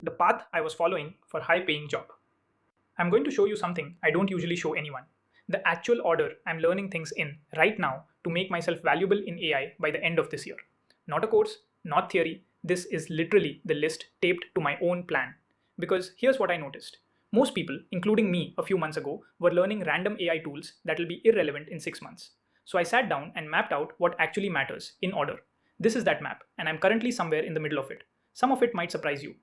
the path I was following for high-paying job. I'm going to show you something I don't usually show anyone. The actual order I'm learning things in right now to make myself valuable in AI by the end of this year. Not a course, not theory, this is literally the list taped to my own plan. Because here's what I noticed. Most people, including me a few months ago, were learning random AI tools that will be irrelevant in 6 months. So I sat down and mapped out what actually matters in order. This is that map, and I'm currently somewhere in the middle of it. Some of it might surprise you.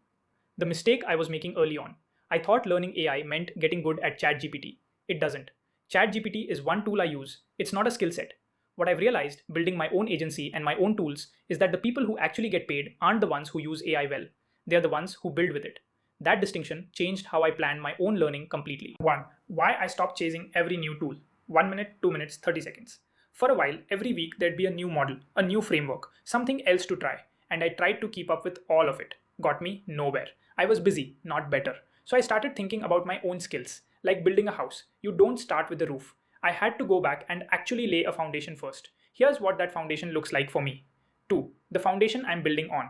The mistake I was making early on. I thought learning AI meant getting good at ChatGPT. It doesn't. ChatGPT is one tool I use. It's not a skill set. What I've realized building my own agency and my own tools is that the people who actually get paid aren't the ones who use AI well. They're the ones who build with it. That distinction changed how I planned my own learning completely. 1. Why I stopped chasing every new tool. 1 minute, 2 minutes, 30 seconds. For a while, every week there'd be a new model, a new framework, something else to try, and I tried to keep up with all of it. Got me nowhere. I was busy, not better. So I started thinking about my own skills, like building a house. You don't start with the roof. I had to go back and actually lay a foundation first. Here's what that foundation looks like for me. 2. The foundation I'm building on.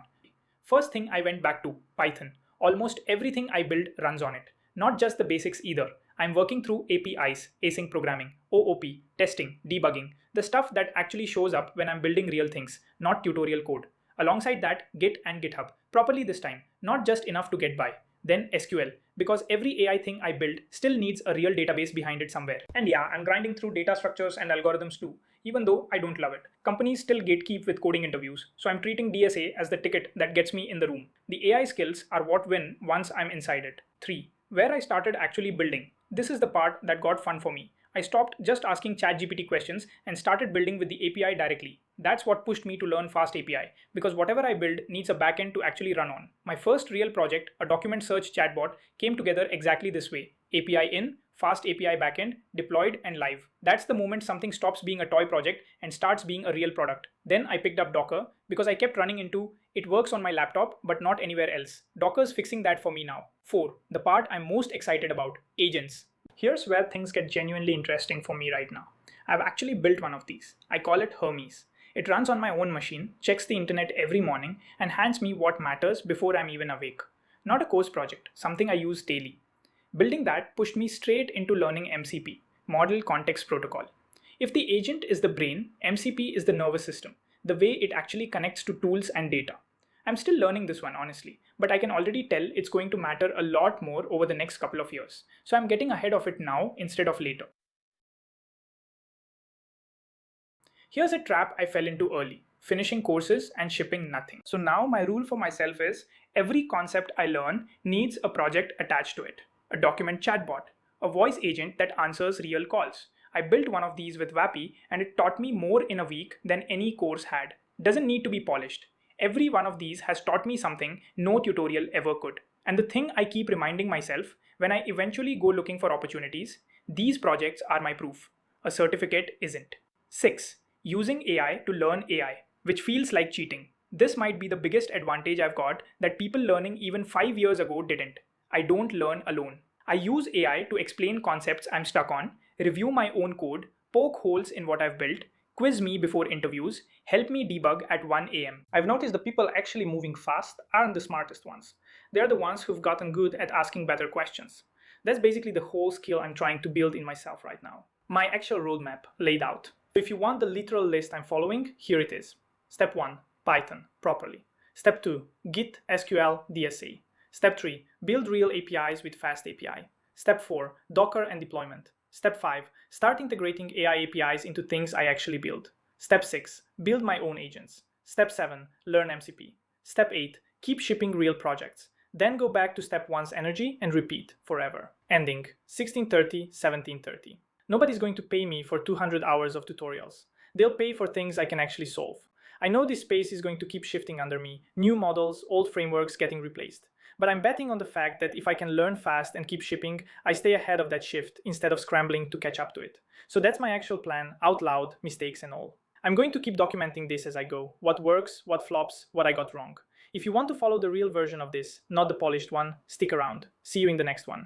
First thing I went back to, Python. Almost everything I build runs on it. Not just the basics either. I'm working through APIs, async programming, OOP, testing, debugging, the stuff that actually shows up when I'm building real things, not tutorial code. Alongside that, Git and GitHub, properly this time, not just enough to get by. Then SQL, because every AI thing I build still needs a real database behind it somewhere. And yeah, I'm grinding through data structures and algorithms too, even though I don't love it. Companies still gatekeep with coding interviews, so I'm treating DSA as the ticket that gets me in the room. The AI skills are what win once I'm inside it. 3. Where I started actually building. This is the part that got fun for me. I stopped just asking ChatGPT questions and started building with the API directly. That's what pushed me to learn Fast API, because whatever I build needs a backend to actually run on. My first real project, a document search chatbot, came together exactly this way. API in, Fast API backend, deployed and live. That's the moment something stops being a toy project and starts being a real product. Then I picked up Docker because I kept running into, it works on my laptop but not anywhere else. Docker's fixing that for me now. 4. The part I'm most excited about, agents. Here's where things get genuinely interesting for me right now. I've actually built one of these. I call it Hermes. It runs on my own machine, checks the internet every morning, and hands me what matters before I'm even awake. Not a course project, something I use daily. Building that pushed me straight into learning MCP, Model Context Protocol. If the agent is the brain, MCP is the nervous system, the way it actually connects to tools and data. I'm still learning this one, honestly, but I can already tell it's going to matter a lot more over the next couple of years. So I'm getting ahead of it now instead of later. Here's a trap I fell into early, finishing courses and shipping nothing. So now my rule for myself is every concept I learn needs a project attached to it. A document chatbot, a voice agent that answers real calls. I built one of these with Vappy and it taught me more in a week than any course had. Doesn't need to be polished. Every one of these has taught me something no tutorial ever could. And the thing I keep reminding myself when I eventually go looking for opportunities, these projects are my proof. A certificate isn't. 6. Using AI to learn AI, which feels like cheating. This might be the biggest advantage I've got that people learning even 5 years ago didn't. I don't learn alone. I use AI to explain concepts I'm stuck on, review my own code, poke holes in what I've built, quiz me before interviews, help me debug at 1 a.m. I've noticed the people actually moving fast aren't the smartest ones. They're the ones who've gotten good at asking better questions. That's basically the whole skill I'm trying to build in myself right now. My actual roadmap laid out. If you want the literal list I'm following, here it is. Step 1. Python, properly. Step 2. Git, SQL, DSA. Step 3. Build real APIs with Fast API. Step 4. Docker and deployment. Step 5. Start integrating AI APIs into things I actually build. Step 6. Build my own agents. Step 7. Learn MCP. Step 8. Keep shipping real projects. Then go back to step 1's energy and repeat forever. Ending 16:30-17:30. Nobody's going to pay me for 200 hours of tutorials. They'll pay for things I can actually solve. I know this space is going to keep shifting under me, new models, old frameworks getting replaced. But I'm betting on the fact that if I can learn fast and keep shipping, I stay ahead of that shift instead of scrambling to catch up to it. So that's my actual plan, out loud, mistakes and all. I'm going to keep documenting this as I go. What works, what flops, what I got wrong. If you want to follow the real version of this, not the polished one, stick around. See you in the next one.